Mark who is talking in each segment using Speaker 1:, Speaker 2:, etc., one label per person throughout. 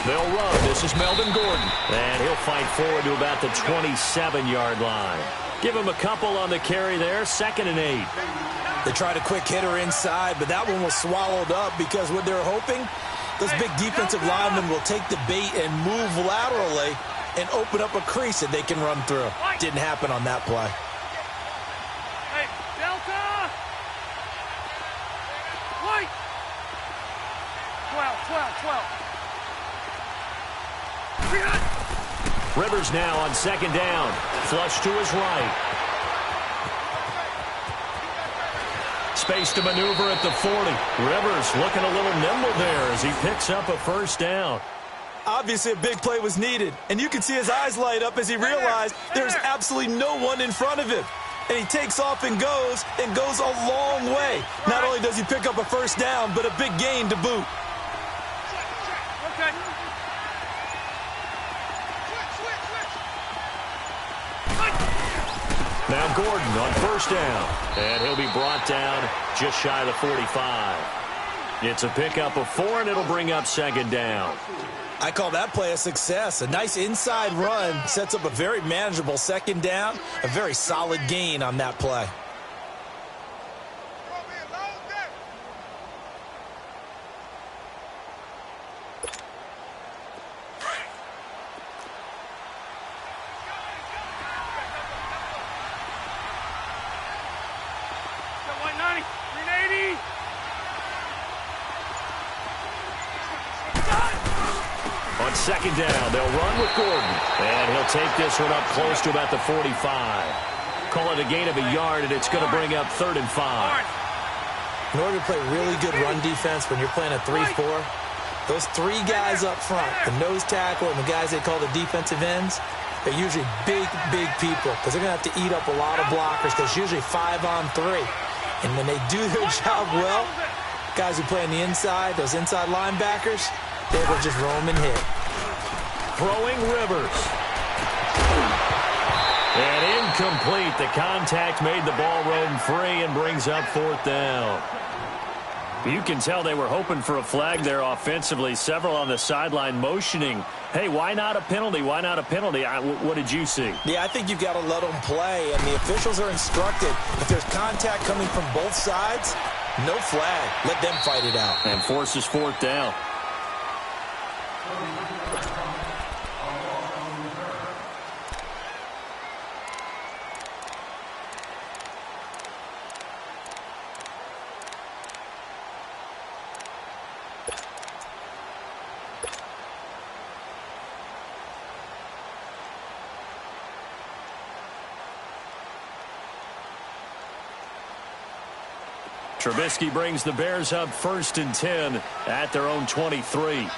Speaker 1: They'll run. This is Melvin Gordon. And he'll fight forward to about the 27-yard line. Give him a couple on the carry there. 2nd and 8.
Speaker 2: They tried a quick hitter inside, but that one was swallowed up because what they're hoping, those big defensive linemen will take the bait and move laterally and open up a crease that they can run through. Didn't happen on that play.
Speaker 3: Hey, Delta! White! 12.
Speaker 1: Rivers now on 2nd down. Flush to his right. Space to maneuver at the 40. Rivers looking a little nimble there as he picks up a 1st down.
Speaker 2: Obviously, a big play was needed, and you can see his eyes light up as he realized there's absolutely no one in front of him. And he takes off and goes a long way. Not only does he pick up a 1st down, but a big gain to boot.
Speaker 3: Okay.
Speaker 1: Now Gordon on 1st down, and he'll be brought down just shy of the 45. It's a pickup of 4, and it'll bring up 2nd down.
Speaker 2: I call that play a success. A nice inside run sets up a very manageable 2nd down, a very solid gain on that play.
Speaker 1: On 2nd down, they'll run with Gordon. And he'll take this one up close to about the 45. Call it a gain of a yard, and it's going to bring up 3rd and 5.
Speaker 2: In order to play really good run defense when you're playing a 3-4, those 3 guys up front, the nose tackle and the guys they call the defensive ends, they're usually big people because they're going to have to eat up a lot of blockers because it's usually 5-on-3. And when they do their job well, guys who play on the inside, those inside linebackers, they will just roam and hit.
Speaker 1: Throwing Rivers. And incomplete. The contact made the ball roam free and brings up 4th down. You can tell they were hoping for a flag there offensively. Several on the sideline motioning, hey, why not a penalty? Why not a penalty? What did you see?
Speaker 2: Yeah, I think you've got to let them play, and the officials are instructed. If there's contact coming from both sides, no flag. Let them fight it out.
Speaker 1: And forces 4th down. Trubisky brings the Bears up 1st and 10 at their own 23.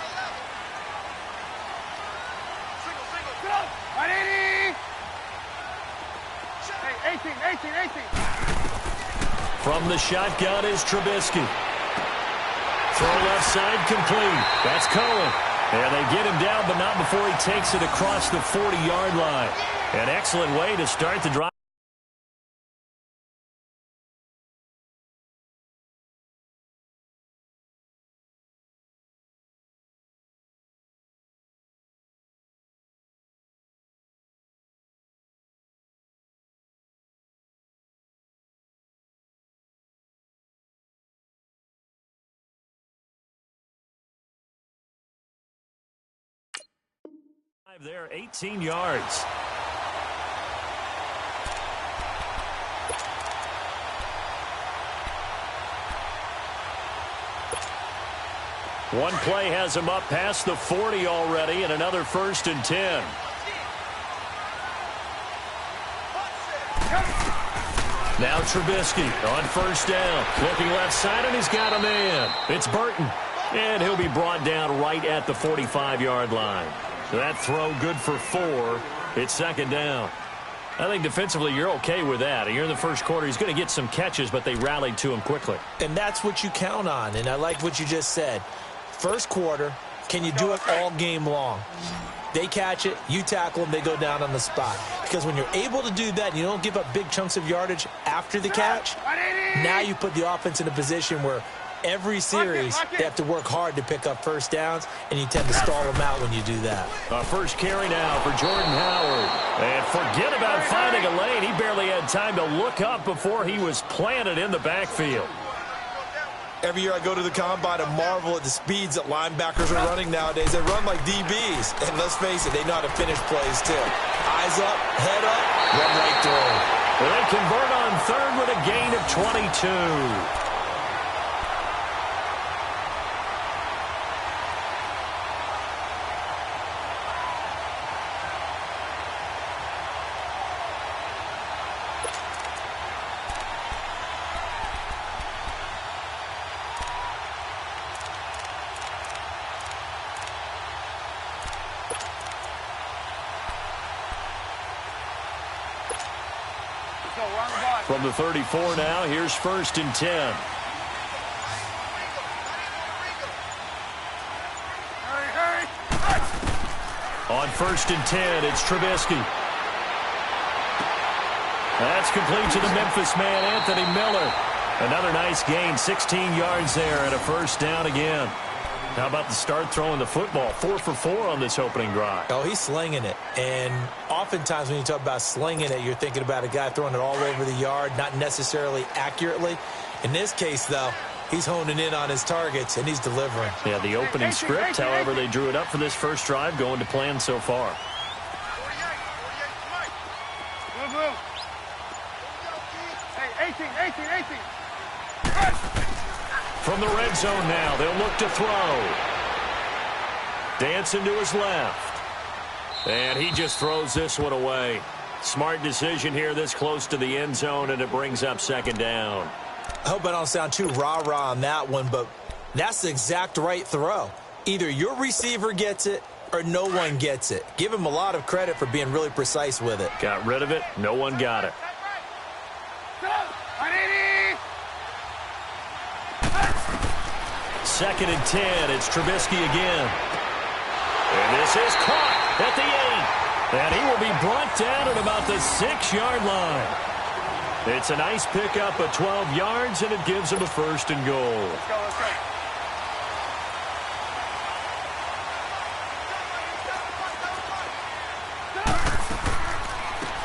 Speaker 1: From the shotgun is Trubisky. Throw left side complete. That's Cohen. And they get him down, but not before he takes it across the 40-yard line. An excellent way to start the drive. There, 18 yards. One play has him up past the 40 already, and another 1st and 10. Now Trubisky on 1st down. Looking left side, and he's got a man. It's Burton. And he'll be brought down right at the 45-yard line. That throw good for 4. It's 2nd down. I think defensively you're okay with that. Here in the first quarter, he's going to get some catches, but they rallied to him quickly.
Speaker 2: And that's what you count on, and I like what you just said. First quarter, can you do it all game long? They catch it, you tackle them, they go down on the spot. Because when you're able to do that and you don't give up big chunks of yardage after the catch, now you put the offense in a position where every series, they have to work hard to pick up first downs, and you tend to stall them out when you do that.
Speaker 1: First carry now for Jordan Howard. And forget about finding a lane. He barely had time to look up before he was planted in the backfield.
Speaker 2: Every year I go to the combine and marvel at the speeds that linebackers are running nowadays. They run like DBs. And let's face it, they know how to finish plays too. Eyes up, head up, run right through.
Speaker 1: Well, they convert on third with a gain of 22. From the 34 now, here's 1st and 10.
Speaker 3: Hurry.
Speaker 1: On 1st and 10, it's Trubisky. That's complete to the Memphis man, Anthony Miller. Another nice gain, 16 yards there, and a first down again. How about the start throwing the football? 4 for 4 on this opening drive.
Speaker 2: Oh, he's slinging it. And oftentimes when you talk about slinging it, you're thinking about a guy throwing it all over the yard, not necessarily accurately. In this case, though, he's honing in on his targets, and he's delivering.
Speaker 1: Yeah, the opening script, however, they drew it up for this first drive, going to plan so far.
Speaker 3: Move. Hey, 18.
Speaker 1: From the red zone now, they'll look to throw. Dancing to his left. And he just throws this one away. Smart decision here this close to the end zone, and it brings up 2nd down.
Speaker 2: I hope I don't sound too rah-rah on that one, but that's the exact right throw. Either your receiver gets it or no one gets it. Give him a lot of credit for being really precise with it.
Speaker 1: Got rid of it. No one got it. 2nd and 10. It's Trubisky again. And this is caught at the 8. And he will be brought down at about the 6-yard line. It's a nice pickup of 12 yards, and it gives him a 1st and goal.
Speaker 3: Let's go.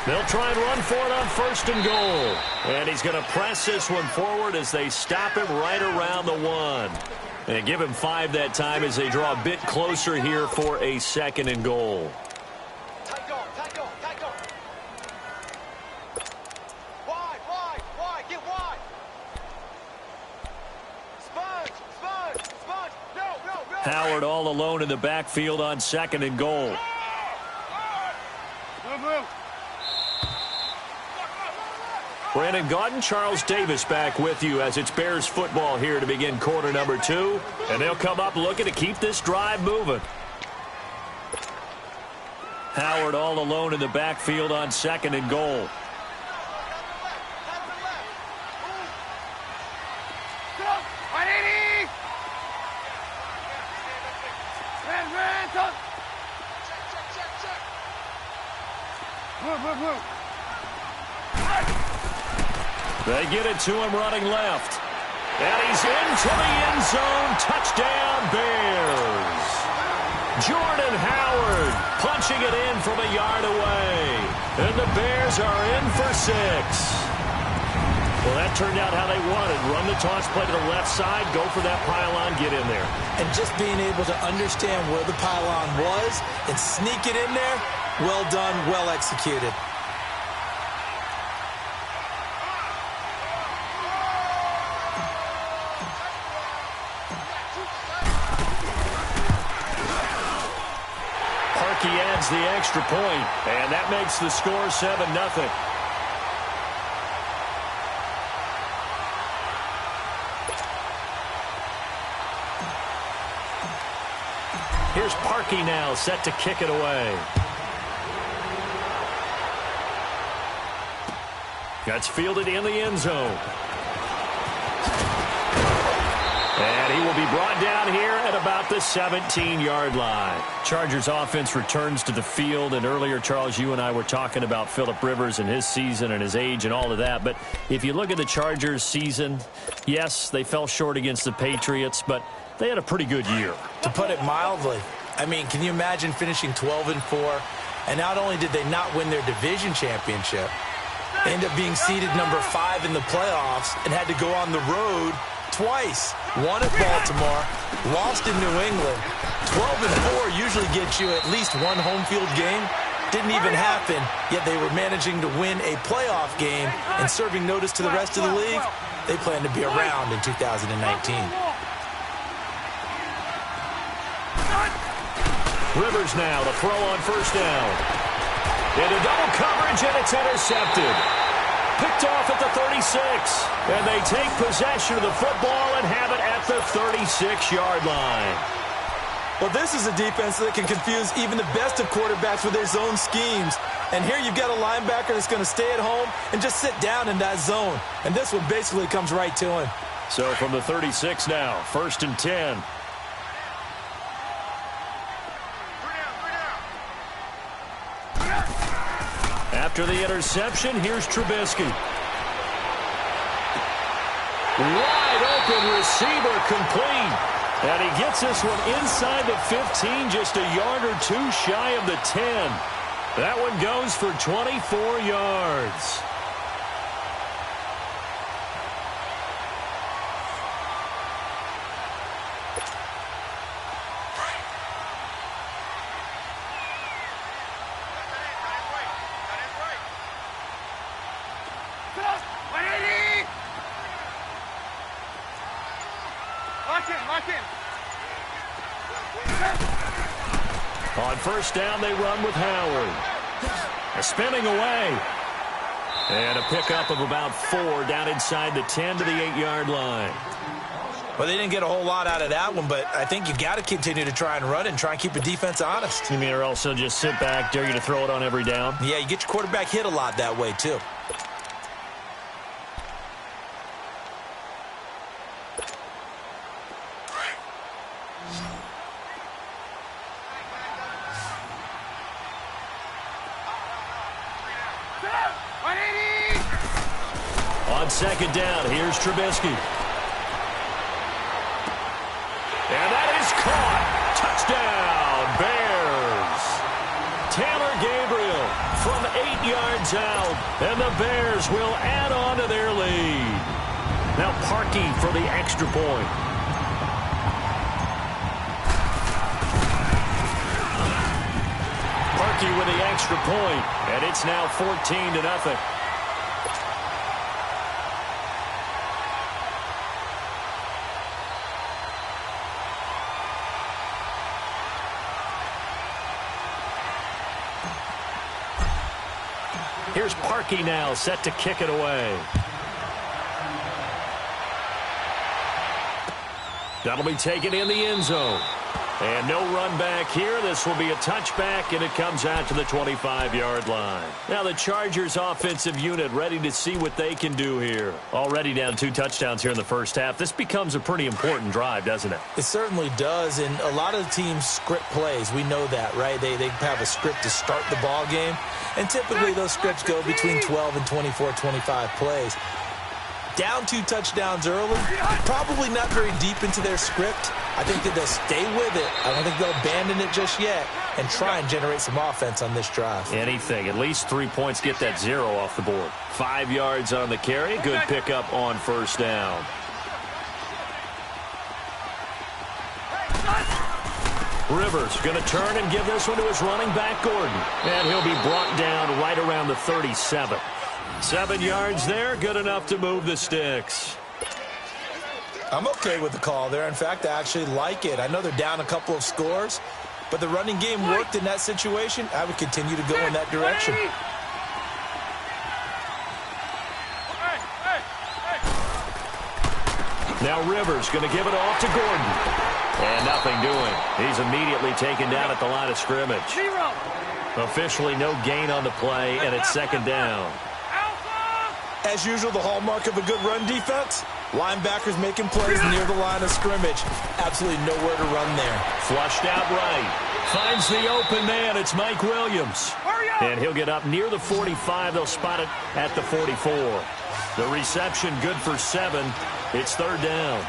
Speaker 1: They'll try and run for it on 1st and goal. And he's going to press this one forward as they stop him right around the 1. And give him 5 that time as they draw a bit closer here for a 2nd and goal.
Speaker 4: Take on. Wide. Get wide. Sponge. No.
Speaker 1: Howard all alone in the backfield on 2nd and goal.
Speaker 3: Move.
Speaker 1: Brandon Gaudin, Charles Davis back with you as it's Bears football here to begin quarter number 2. And they'll come up looking to keep this drive moving. Howard all alone in the backfield on 2nd and goal.
Speaker 3: Move.
Speaker 1: They get it to him running left. And he's into the end zone. Touchdown, Bears. Jordan Howard punching it in from a yard away. And the Bears are in for 6. Well, that turned out how they wanted. Run the toss play to the left side, go for that pylon, get in there.
Speaker 2: And just being able to understand where the pylon was and sneak it in there, well done, well executed.
Speaker 1: He adds the extra point, and that makes the score 7-0. Here's Parkey now, set to kick it away. That's fielded in the end zone. And he will be brought down here at about the 17-yard line. Chargers offense returns to the field. And earlier, Charles, you and I were talking about Phillip Rivers and his season and his age and all of that. But if you look at the Chargers season, yes, they fell short against the Patriots, but they had a pretty good year.
Speaker 2: To put it mildly, I mean, can you imagine finishing 12-4? And not only did they not win their division championship, they ended up being seeded number 5 in the playoffs and had to go on the road twice. Won at Baltimore, lost in New England. 12-4 usually gets you at least one home field game. Didn't even happen, yet they were managing to win a playoff game and serving notice to the rest of the league. They plan to be around in 2019.
Speaker 1: Rivers now to throw on first down. Into double coverage, and it's intercepted. Picked off at the 36. And they take possession of the football and have it at the 36-yard line.
Speaker 2: Well, this is a defense that can confuse even the best of quarterbacks with their zone schemes. And here you've got a linebacker that's going to stay at home and just sit down in that zone. And this one basically comes right to him.
Speaker 1: So from the 36 now, 1st and 10. After the interception, here's Trubisky. Wide open receiver complete. And he gets this one inside the 15, just a yard or two shy of the 10. That one goes for 24 yards. On first down, they run with Howard. Spinning away. And a pickup of about 4 down inside the 10 to the 8-yard line.
Speaker 2: Well, they didn't get a whole lot out of that one, but I think you got to continue to try and run and try and keep the defense honest.
Speaker 1: You mean or also just sit back, dare you to throw it on every down?
Speaker 2: Yeah, you get your quarterback hit a lot that way, too.
Speaker 1: On second down, here's Trubisky. And that is caught. Touchdown, Bears. Taylor Gabriel from 8 yards out. And the Bears will add on to their lead. Now Parkey for the extra point. Parkey with the extra point. And it's now 14-0. Here's Parkey now, set to kick it away. That'll be taken in the end zone. And no run back here. This will be a touchback, and it comes out to the 25-yard line. Now the Chargers offensive unit ready to see what they can do here. Already down 2 touchdowns here in the first half. This becomes a pretty important drive, doesn't it?
Speaker 2: It certainly does, and a lot of the teams script plays. We know that, right? They have a script to start the ball game, and typically those scripts go between 12 and 24, 25 plays. Down 2 touchdowns early, probably not very deep into their script. I think that they'll stay with it. I don't think they'll abandon it just yet and try and generate some offense on this drive.
Speaker 1: Anything. At least 3 points, get that 0 off the board. 5 yards on the carry. Good pickup on first down. Rivers going to turn and give this one to his running back, Gordon. And he'll be brought down right around the 37. 7 yards there, good enough to move the sticks.
Speaker 2: I'm okay with the call there. In fact, I actually like it. I know they're down a couple of scores, but the running game worked in that situation. I would continue to go in that direction.
Speaker 1: Now Rivers going to give it off to Gordon. And nothing doing. He's immediately taken down at the line of scrimmage. Officially no gain on the play, and it's second down.
Speaker 2: As usual, the hallmark of a good run defense, Linebackers making plays near the line of scrimmage. Absolutely nowhere to run there.
Speaker 1: Flushed out right. Finds the open man. It's Mike Williams. And he'll get up near the 45. They'll spot it at the 44. The reception good for 7. It's third down.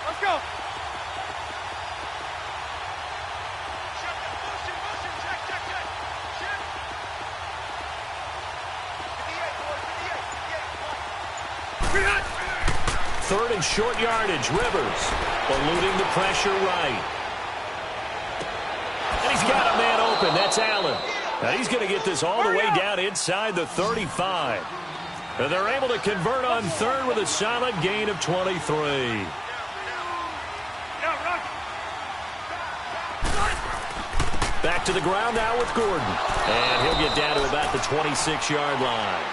Speaker 3: Let's go.
Speaker 1: Third and short yardage. Rivers eluding the pressure right. And he's got a man open. That's Allen. Now he's going to get this all the way down inside the 35. And they're able to convert on third with a solid gain of 23. Back to the ground now with Gordon. And he'll get down to about the 26-yard line.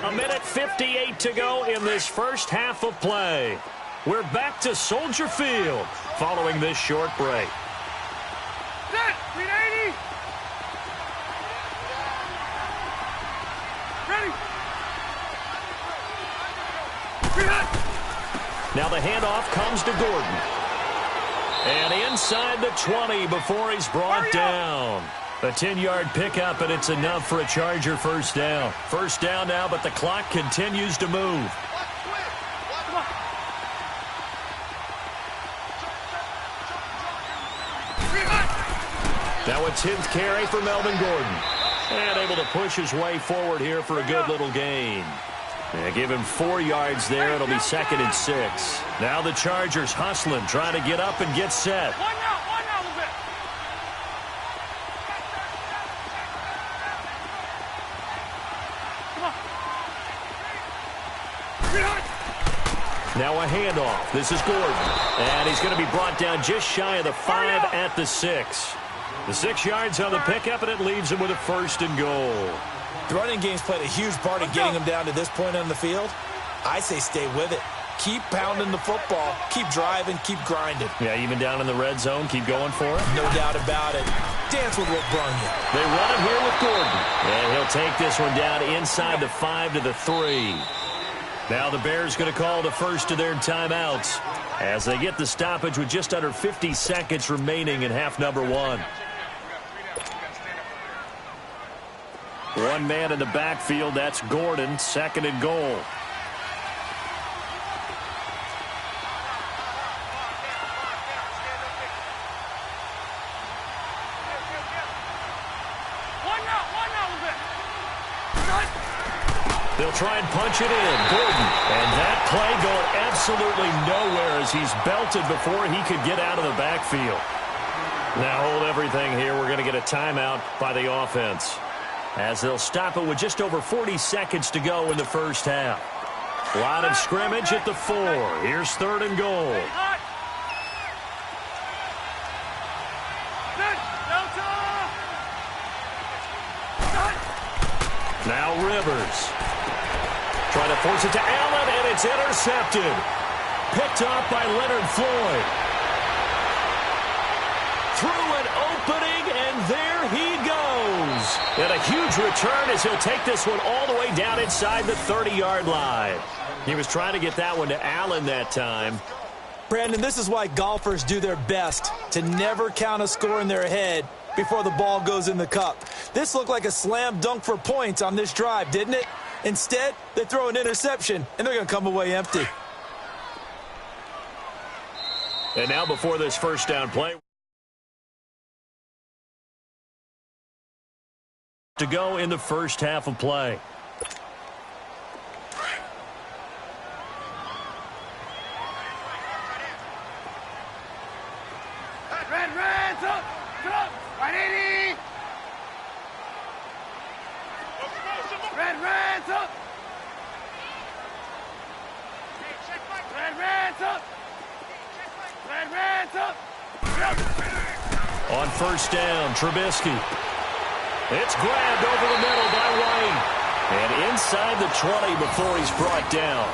Speaker 1: A minute 58 to go in this first half of play. We're back to Soldier Field following this short break.
Speaker 3: Set. 380. Ready.
Speaker 1: Now the handoff comes to Gordon. And inside the 20 before he's brought down. A 10-yard pickup, and it's enough for a Charger first down. First down now, but the clock continues to move. Now a 10th carry for Melvin Gordon. And able to push his way forward here for a good little gain. And give him 4 yards there. It'll be 2nd and 6. Now the Chargers hustling, trying to get up and get set.
Speaker 3: One out a little bit.
Speaker 1: Now a handoff. This is Gordon. And he's going to be brought down just shy of the 5 at the 6. The 6 yards on the pickup, and it leaves him with a 1st and goal.
Speaker 2: The running game's played a huge part in getting him down to this point on the field. I say stay with it. Keep pounding the football. Keep driving. Keep grinding.
Speaker 1: Yeah, even down in the red zone, keep going for it.
Speaker 2: No doubt about it. Dance with what brung you.
Speaker 1: They run him here with Gordon. And he'll take this one down inside the 5 to the 3. Now the Bears going to call the first of their timeouts as they get the stoppage with just under 50 seconds remaining in half number 1. One man in the backfield, that's Gordon, 2nd and goal. They'll try and punch it in. Gordon. And that play going absolutely nowhere as he's belted before he could get out of the backfield. Now hold everything here. We're going to get a timeout by the offense, as they'll stop it with just over 40 seconds to go in the first half. Line of scrimmage at the 4. Here's 3rd and goal. Now Rivers. Trying to force it to Allen, and it's intercepted. Picked off by Leonard Floyd. Through an opening, and there he goes. And a huge return as he'll take this one all the way down inside the 30-yard line. He was trying to get that one to Allen that time.
Speaker 2: Brandon, this is why golfers do their best to never count a score in their head before the ball goes in the cup. This looked like a slam dunk for points on this drive, didn't it? Instead, they throw an interception, and they're going to come away empty.
Speaker 1: And now before this first down play, to go in the first half of play.
Speaker 3: Red, up, 180. Red, up. Red, up. Red, up.
Speaker 1: On first down, Trubisky. It's grabbed over the middle by White. And inside the 20 before he's brought down.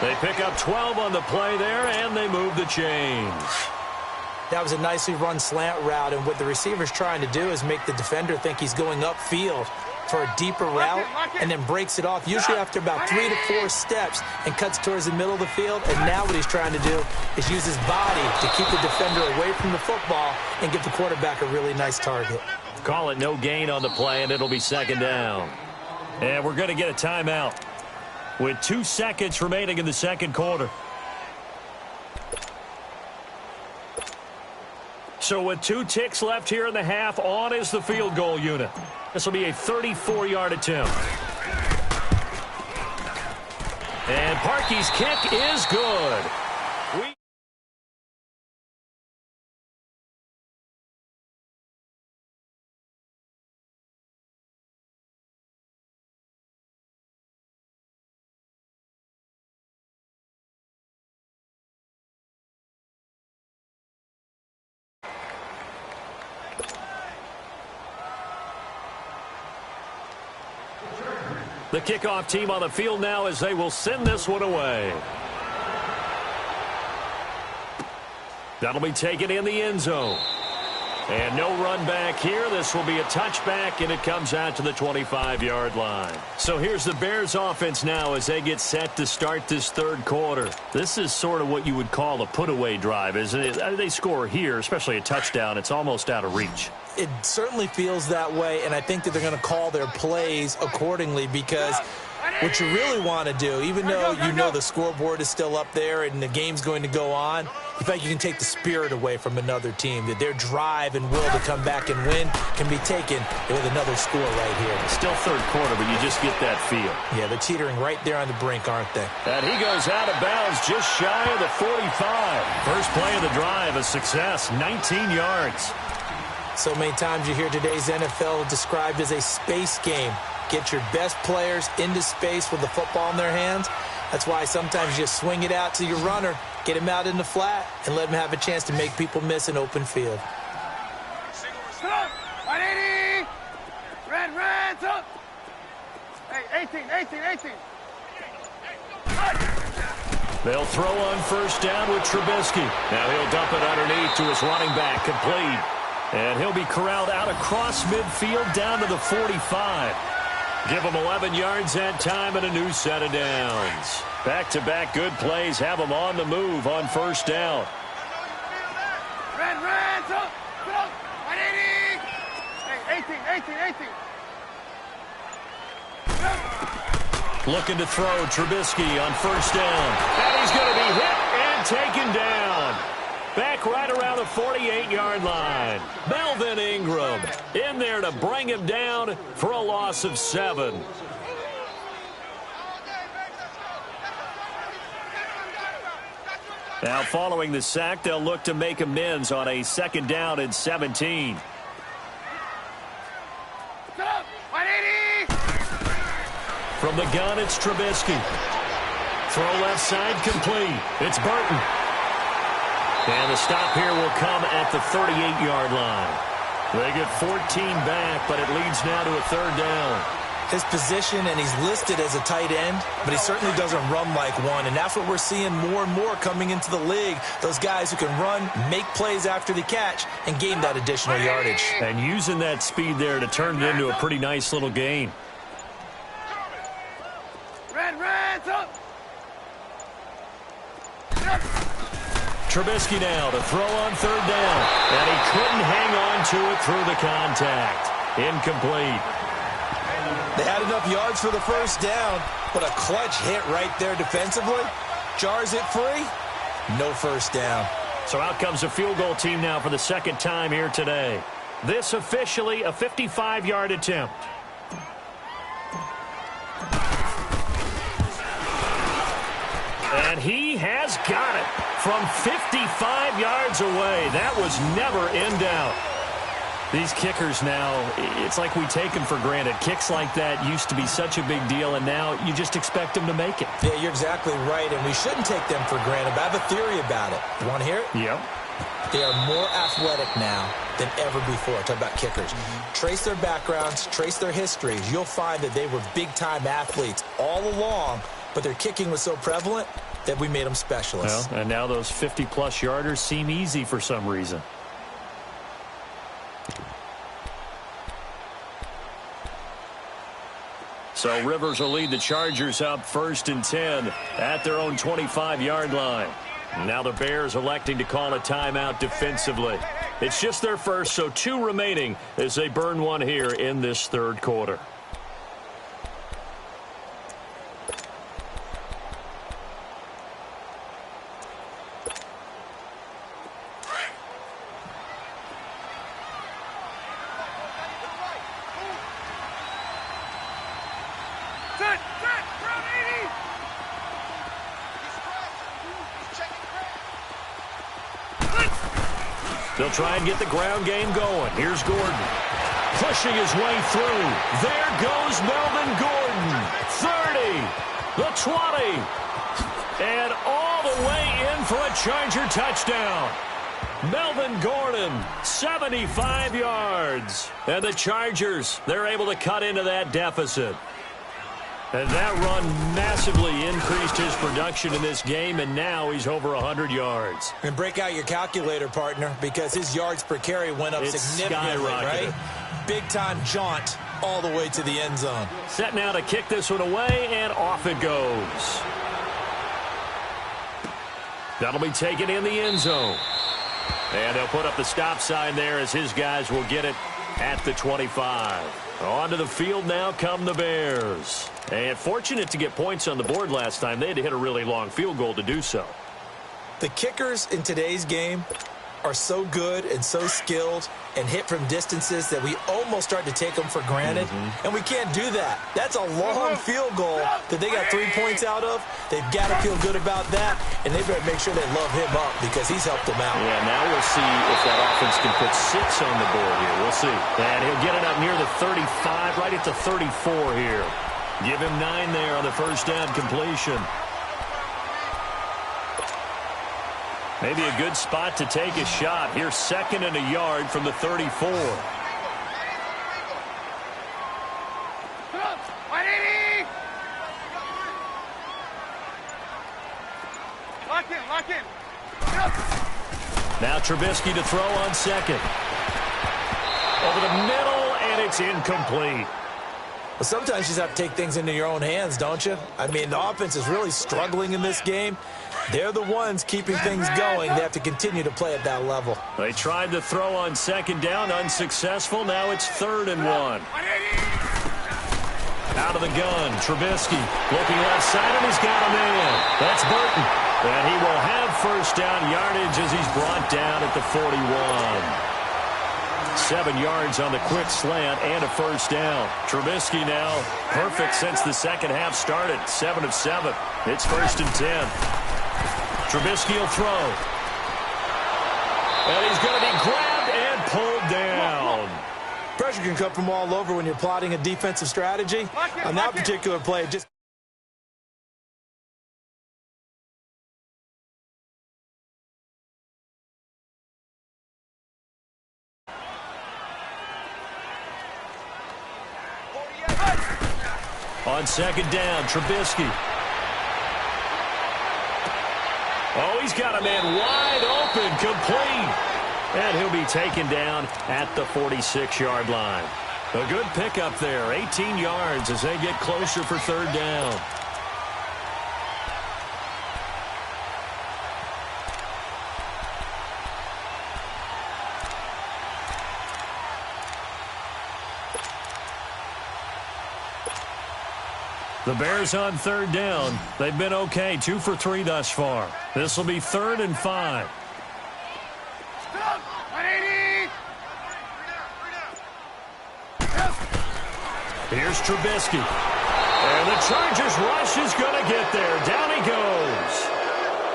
Speaker 1: They pick up 12 on the play there, and they move the chains.
Speaker 2: That was a nicely run slant route, and what the receiver's trying to do is make the defender think he's going upfield for a deeper route and then breaks it off, usually after about 3 to 4 steps, and cuts towards the middle of the field. And now what he's trying to do is use his body to keep the defender away from the football and give the quarterback a really nice target.
Speaker 1: Call it no gain on the play, and it'll be second down. And we're going to get a timeout with 2 seconds remaining in the second quarter. So with 2 ticks left here in the half, on is the field goal unit. This will be a 34-yard attempt. And Parkey's kick is good. The kickoff team on the field now as they will send this one away. That'll be taken in the end zone. And no run back here. This will be a touchback, and it comes out to the 25-yard line. So here's the Bears offense now as they get set to start this third quarter. This is sort of what you would call a put-away drive, isn't it? They score here, especially a touchdown. It's almost out of reach.
Speaker 2: It certainly feels that way, and I think that they're going to call their plays accordingly, because what you really want to do, even though you know the scoreboard is still up there and the game's going to go on, in fact, you can take the spirit away from another team, that their drive and will to come back and win can be taken with another score right here.
Speaker 1: Still third quarter, but you just get that feel.
Speaker 2: Yeah, they're teetering right there on the brink, aren't they?
Speaker 1: And he goes out of bounds just shy of the 45. First play of the drive, a success, 19 yards.
Speaker 2: So many times you hear today's NFL described as a space game. Get your best players into space with the football in their hands. That's why sometimes you just swing it out to your runner, get him out in the flat, and let him have a chance to make people miss an open field.
Speaker 3: Stop! 180! Red, up! Hey, 18.
Speaker 1: They'll throw on first down with Trubisky. Now he'll dump it underneath to his running back, complete. And he'll be corralled out across midfield down to the 45. Give him 11 yards that time and a new set of downs. Back-to-back good plays have them on the move on first down.
Speaker 3: Red, up! 180! Hey, 18.
Speaker 1: Looking to throw Trubisky on first down. And he's going to be hit and taken down. Back right around the 48-yard line. Melvin Ingram in there to bring him down for a loss of 7. Now following the sack, they'll look to make amends on a second down and 17.
Speaker 3: Stop! 180!
Speaker 1: From the gun, it's Trubisky. Throw left side complete. It's Burton. And the stop here will come at the 38-yard line. They get 14 back, but it leads now to a third down.
Speaker 2: His position, and he's listed as a tight end, but he certainly doesn't run like one, and that's what we're seeing more and more coming into the league. Those guys who can run, make plays after the catch, and gain that additional yardage.
Speaker 1: And using that speed there to turn it into a pretty nice little gain.
Speaker 3: Red, up!
Speaker 1: Trubisky now to throw on third down. And he couldn't hang on to it through the contact. Incomplete.
Speaker 2: They had enough yards for the first down, but a clutch hit right there defensively. Jars it free. No first down.
Speaker 1: So out comes a field goal team now for the second time here today. This officially a 55-yard attempt. And he has got it from 55 yards away. That was never in doubt. These kickers now, it's like we take them for granted. Kicks like that used to be such a big deal, and now you just expect them to make it.
Speaker 2: Yeah, you're exactly right, and we shouldn't take them for granted, but I have a theory about it. You want to hear it?
Speaker 1: Yep.
Speaker 2: They are more athletic now than ever before. Talk about kickers. Trace their backgrounds, trace their histories. You'll find that they were big-time athletes all along, but their kicking was so prevalent, that we made them specialists.
Speaker 1: Well, and now those 50-plus yarders seem easy for some reason. So Rivers will lead the Chargers up 1st and 10 at their own 25-yard line. Now the Bears electing to call a timeout defensively. It's just their first, so 2 remaining as they burn one here in this 3rd quarter. They'll try and get the ground game going. Here's Gordon. Pushing his way through. There goes Melvin Gordon. 30. The 20. And all the way in for a Charger touchdown. Melvin Gordon, 75 yards. And the Chargers, they're able to cut into that deficit. And that run massively increased his production in this game, and now he's over 100 yards.
Speaker 2: And break out your calculator, partner, because his yards per carry went up significantly, right? Big-time jaunt all the way to the end zone.
Speaker 1: Set now to kick this one away, and off it goes. That'll be taken in the end zone. And they'll put up the stop sign there as his guys will get it at the 25. Onto the field now come the Bears. And fortunate to get points on the board last time. They had to hit a really long field goal to do so.
Speaker 2: The kickers in today's game are so good and so skilled and hit from distances that we almost start to take them for granted. And we can't do that. That's a long field goal that they got 3 points out of. They've got to feel good about that, and they better make sure they love him up because he's helped them out.
Speaker 1: Yeah, now we'll see if that offense can put 6 on the board here. We'll see. And he'll get it up near the 35, right at the 34 here. Give him 9 there on the first down completion. Maybe a good spot to take a shot. Here's 2nd and a yard from the 34.
Speaker 3: Lock in.
Speaker 1: Now Trubisky to throw on 2nd. Over the middle, and it's incomplete.
Speaker 2: Well, sometimes you just have to take things into your own hands, don't you? I mean, the offense is really struggling in this game. They're the ones keeping things going. They have to continue to play at that level.
Speaker 1: They tried to throw on 2nd down, unsuccessful. Now it's 3rd and 1. Out of the gun, Trubisky looking left side, and he's got a man. That's Burton. And he will have first down yardage as he's brought down at the 41. 7 yards on the quick slant and a first down. Trubisky now perfect since the second half started. 7 of 7. It's 1st and 10. Trubisky will throw. And he's going to be grabbed and pulled down.
Speaker 2: Pressure can come from all over when you're plotting a defensive strategy. On that particular play, just...
Speaker 1: On 2nd down, Trubisky. Oh, he's got a man wide open, complete. And he'll be taken down at the 46-yard line. A good pickup there, 18 yards as they get closer for 3rd down. The Bears on 3rd down. They've been okay, 2 for 3 thus far. This will be 3rd and 5. Here's Trubisky. And the Chargers rush is going to get there. Down he goes.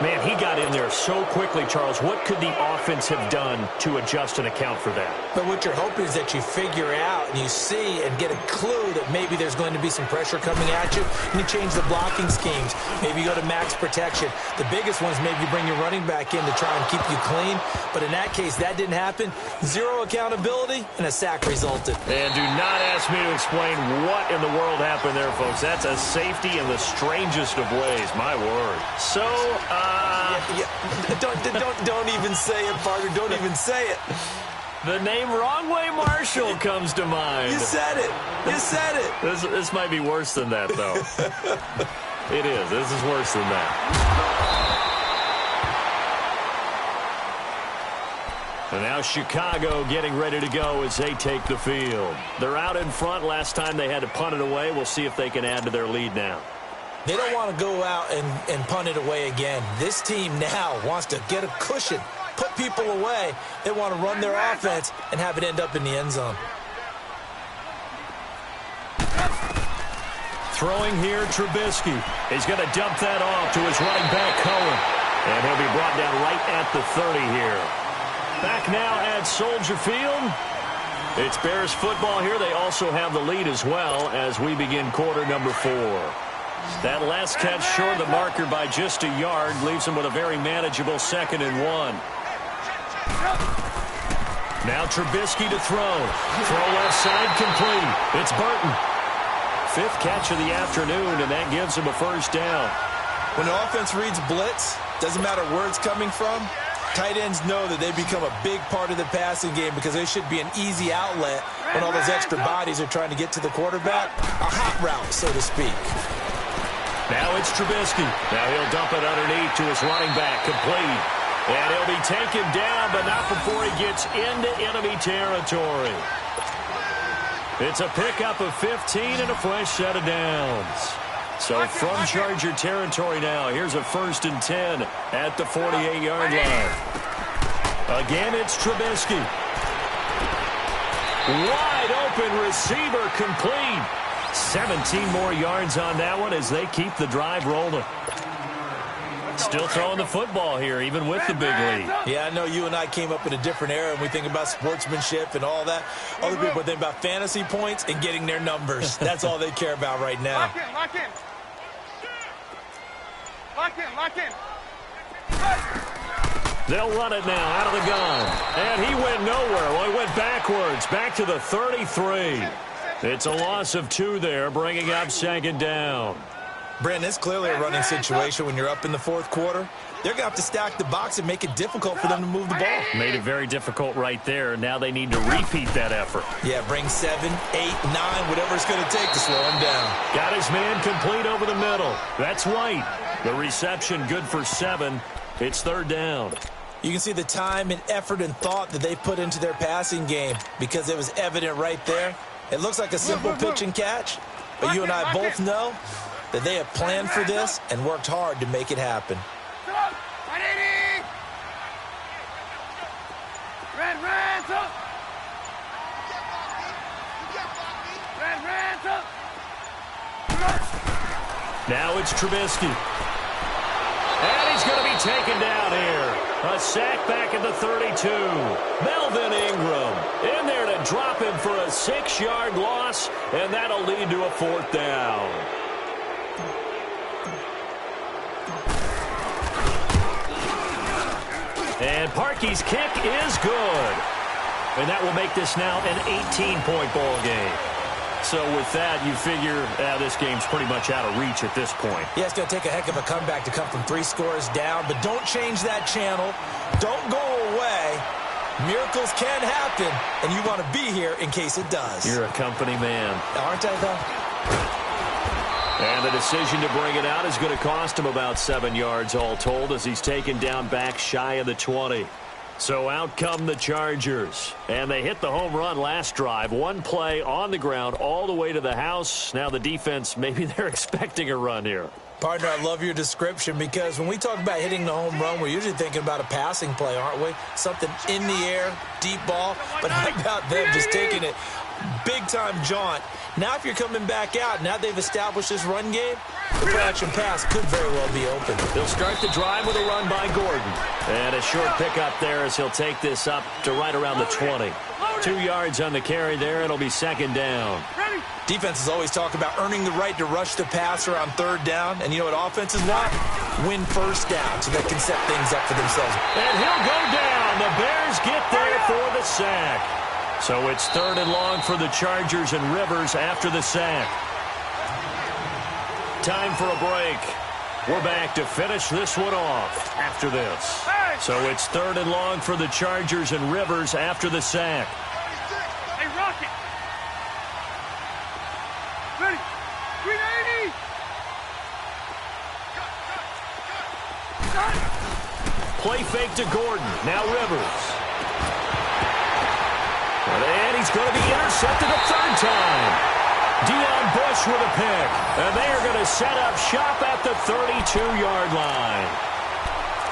Speaker 1: Man, he got in there so quickly, Charles. What could the offense have done to adjust and account for that?
Speaker 2: But what you're hoping is that you figure out and you see and get a clue that maybe there's going to be some pressure coming at you, and you change the blocking schemes. Maybe you go to max protection. The biggest one is maybe you bring your running back in to try and keep you clean. But in that case, that didn't happen. Zero accountability, and a sack resulted.
Speaker 1: And do not ask me to explain what in the world happened there, folks. That's a safety in the strangest of ways. My word. So,
Speaker 2: Don't even say it, partner. Don't even say it.
Speaker 1: the name Wrong Way Marshall comes to mind.
Speaker 2: You said it. You said it.
Speaker 1: This might be worse than that, though. It is. This is worse than that. And now Chicago getting ready to go as they take the field. They're out in front. Last time they had to punt it away. We'll see if they can add to their lead now.
Speaker 2: They don't want to go out and punt it away again. This team now wants to get a cushion, put people away. They want to run their offense and have it end up in the end zone.
Speaker 1: Throwing here, Trubisky. He's going to dump that off to his running back, Cohen. And he'll be brought down right at the 30 here. Back now at Soldier Field. It's Bears football here. They also have the lead as well as we begin quarter number 4. That last catch short of the marker by just a yard leaves him with a very manageable 2nd and 1. Now Trubisky to throw. Throw left side complete. It's Burton. 5th catch of the afternoon, and that gives him a first down.
Speaker 2: When the offense reads blitz, doesn't matter where it's coming from, tight ends know that they become a big part of the passing game because they should be an easy outlet when all those extra bodies are trying to get to the quarterback. A hot route, so to speak.
Speaker 1: Now it's Trubisky. Now he'll dump it underneath to his running back, complete. And he'll be taken down, but not before he gets into enemy territory. It's a pickup of 15 and a fresh set of downs. So from Charger territory now, here's a 1st and 10 at the 48-yard line. Again, it's Trubisky. Wide open receiver, complete. 17 more yards on that one as they keep the drive rolling. Still throwing the football here, even with the big lead.
Speaker 2: Yeah, I know you and I came up in a different era, and we think about sportsmanship and all that. Other people think about fantasy points and getting their numbers. That's all they care about right now.
Speaker 3: Lock in, lock in. Lock in, lock in.
Speaker 1: They'll run it now out of the gun. And he went nowhere. Well, he went backwards, back to the 33. It's a loss of 2 there, bringing up 2nd down.
Speaker 2: Brandon, it's clearly a running situation when you're up in the 4th quarter. They're going to have to stack the box and make it difficult for them to move the ball.
Speaker 1: Made it very difficult right there. Now they need to repeat that effort.
Speaker 2: Yeah, bring 7, 8, 9, whatever it's going to take to slow him down.
Speaker 1: Got his man complete over the middle. That's White. The reception good for 7. It's 3rd down.
Speaker 2: You can see the time and effort and thought that they put into their passing game because it was evident right there. It looks like a simple pitch and catch, but you and I both know that they have planned for this and worked hard to make it happen.
Speaker 1: Now it's Trubisky. And he's going to be taken down here. A sack back at the 32. Melvin Ingram in there to drop him for a 6-yard loss, and that'll lead to a 4th down. And Parkey's kick is good. And that will make this now an 18-point ball game. So with that, you figure this game's pretty much out of reach at this point.
Speaker 2: Yeah, it's going to take a heck of a comeback to come from 3 scores down, but don't change that channel. Don't go away. Miracles can happen, and you want to be here in case it does.
Speaker 1: You're a company man.
Speaker 2: Aren't I, though?
Speaker 1: And the decision to bring it out is going to cost him about 7 yards all told as he's taken down back shy of the 20. So out come the Chargers. And they hit the home run last drive. 1 play on the ground all the way to the house. Now the defense, maybe they're expecting a run here.
Speaker 2: Partner, I love your description because when we talk about hitting the home run, we're usually thinking about a passing play, aren't we? Something in the air, deep ball. But how about them just taking it big-time jaunt? Now if you're coming back out, now they've established this run game, play-action pass could very well be open.
Speaker 1: He'll start the drive with a run by Gordon. And a short pickup there as he'll take this up to right around the 20. 2 yards on the carry there. It'll be second down.
Speaker 2: Defenses always talk about earning the right to rush the passer on third down. And you know what offenses want? Win first down so they can set things up for themselves.
Speaker 1: And he'll go down. The Bears get there for the sack. So it's third and long for the Chargers and Rivers after the sack. Time for a break. We're back to finish this one off after this. So it's third and long for the Chargers and Rivers after the sack.
Speaker 3: Hey, Rocket. Ready. 380.
Speaker 1: Play fake to Gordon. Now Rivers. And he's going to be intercepted a third time. Deion Bush with a pick. And they are going to set up shop at the 32-yard line.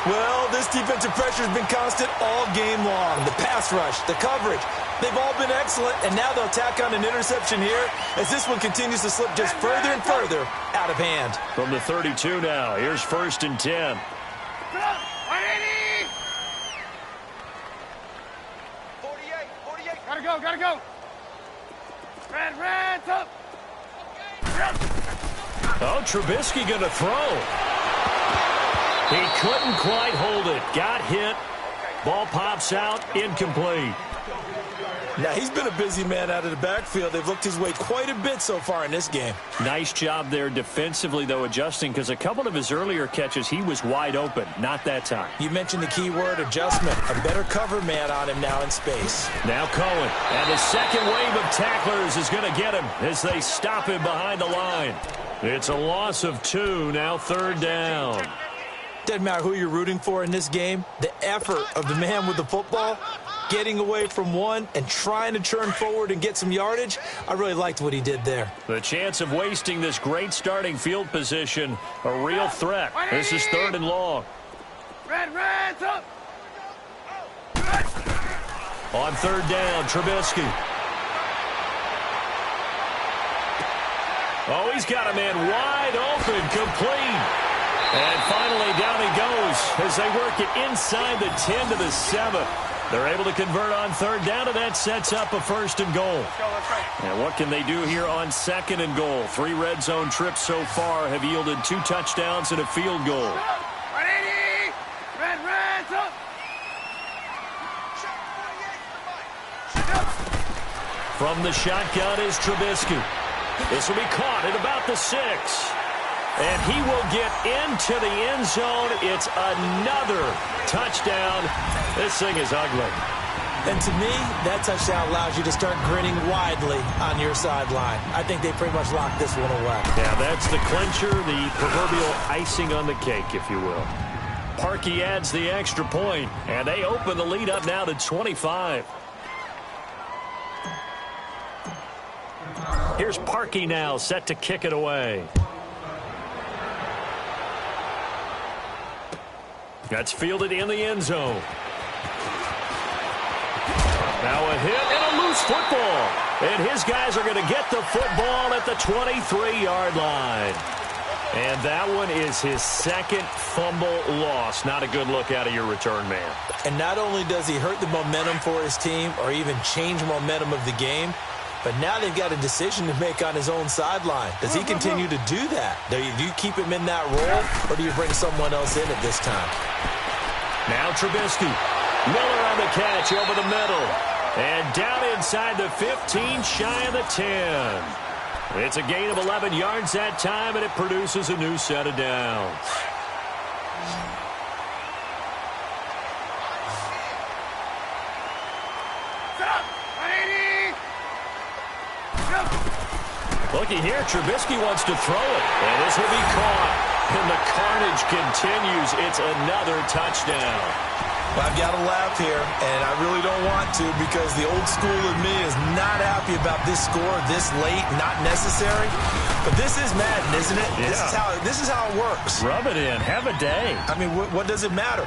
Speaker 2: Well, this defensive pressure has been constant all game long. The pass rush, the coverage, they've all been excellent, and now they'll tack on an interception here as this one continues to slip just further and further out of hand.
Speaker 1: From the 32 now, here's first and 10.
Speaker 3: 180.
Speaker 4: 48.
Speaker 3: Gotta go. Red, up.
Speaker 1: Oh, Trubisky going to throw. He couldn't quite hold it. Got hit. Ball pops out. Incomplete.
Speaker 2: Now, he's been a busy man out of the backfield. They've looked his way quite a bit so far in this game.
Speaker 1: Nice job there defensively, though, adjusting, because a couple of his earlier catches, he was wide open. Not that time.
Speaker 2: You mentioned the key word, adjustment. A better cover man on him now in space.
Speaker 1: Now Cohen. And the second wave of tacklers is going to get him as they stop him behind the line. It's a loss of 2, now third down.
Speaker 2: Doesn't matter who you're rooting for in this game. The effort of the man with the football, getting away from one and trying to turn forward and get some yardage, I really liked what he did there.
Speaker 1: The chance of wasting this great starting field position, a real threat. This is third and long.
Speaker 3: Red, up.
Speaker 1: On third down, Trubisky. Oh, he's got a man wide open, complete. And finally, down he goes as they work it inside the 10 to the 7. They're able to convert on third down, and that sets up a first and goal.
Speaker 3: Let's go.
Speaker 1: And what can they do here on second and goal? 3 red zone trips so far have yielded 2 touchdowns and a field goal.
Speaker 3: 180. Red, up.
Speaker 1: From the shotgun is Trubisky. This will be caught at about the 6. And he will get into the end zone. It's another touchdown. This thing is ugly.
Speaker 2: And to me, that touchdown allows you to start grinning widely on your sideline. I think they pretty much locked this one away.
Speaker 1: Yeah, that's the clincher, the proverbial icing on the cake, if you will. Parkey adds the extra point, and they open the lead up now to 25. Here's Parkey now, set to kick it away. That's fielded in the end zone. Now a hit and a loose football. And his guys are going to get the football at the 23-yard line. And that one is his second fumble loss. Not a good look out of your return man.
Speaker 2: And not only does he hurt the momentum for his team or even change momentum of the game, but now they've got a decision to make on his own sideline. Does he continue to do that? Do you keep him in that role, or do you bring someone else in at this time?
Speaker 1: Now Trubisky. Miller on the catch over the middle. And down inside the 15, shy of the 10. It's a gain of 11 yards that time, and it produces a new set of downs. Looking here, Trubisky wants to throw it, and this will be caught. And the carnage continues. It's another touchdown.
Speaker 2: Well, I've got to laugh here, and I really don't want to because the old school in me is not happy about this score this late, not necessary. But this is Madden, isn't it?
Speaker 1: Yeah.
Speaker 2: This is how it works.
Speaker 1: Rub it in. Have a day.
Speaker 2: I mean, what does it matter?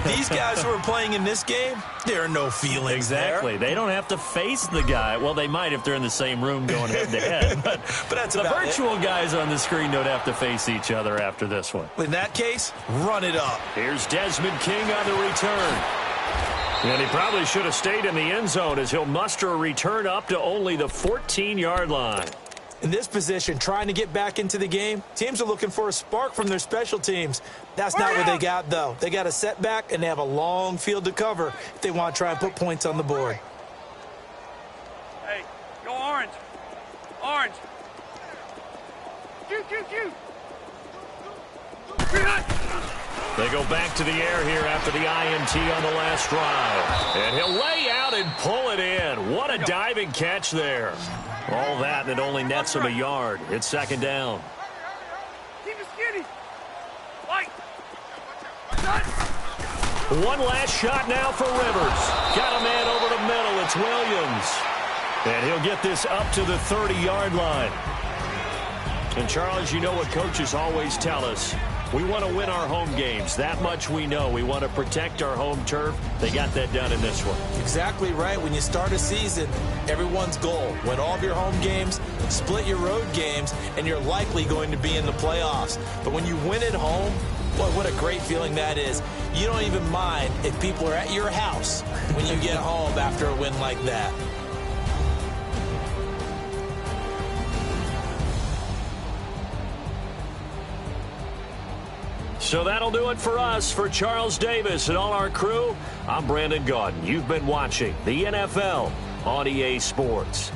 Speaker 2: These guys who are playing in this game, there are no feelings
Speaker 1: Exactly.
Speaker 2: there.
Speaker 1: They don't have to face the guy. Well, they might if they're in the same room going head-to-head. But
Speaker 2: that's
Speaker 1: the
Speaker 2: about
Speaker 1: virtual guys on the screen don't have to face each other after this one.
Speaker 2: In that case, run it up.
Speaker 1: Here's Desmond King on the return. And he probably should have stayed in the end zone as he'll muster a return up to only the 14-yard line.
Speaker 2: In this position, trying to get back into the game, teams are looking for a spark from their special teams. That's not what they got, though. They got a setback, and they have a long field to cover if they want to try and put points on the board.
Speaker 3: Hey, go orange. Orange. Shoot, shoot, shoot.
Speaker 1: They go back to the air here after the INT on the last drive. And he'll lay out and pull it in. What a diving catch there. All that, and it only nets him a yard. It's second down.
Speaker 3: Keep it skinny. Light.
Speaker 1: One last shot now for Rivers. Got a man over the middle. It's Williams. And he'll get this up to the 30-yard line. And, Charles, you know what coaches always tell us. We want to win our home games. That much we know. We want to protect our home turf. They got that done in this one.
Speaker 2: Exactly right. When you start a season, everyone's goal, win all of your home games, split your road games, and you're likely going to be in the playoffs. But when you win at home, boy, what a great feeling that is. You don't even mind if people are at your house when you get home after a win like that.
Speaker 1: So that'll do it for us. For Charles Davis and all our crew, I'm Brandon Gaudin. You've been watching the NFL on EA Sports.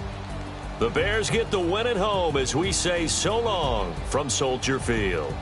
Speaker 1: The Bears get the win at home as we say so long from Soldier Field.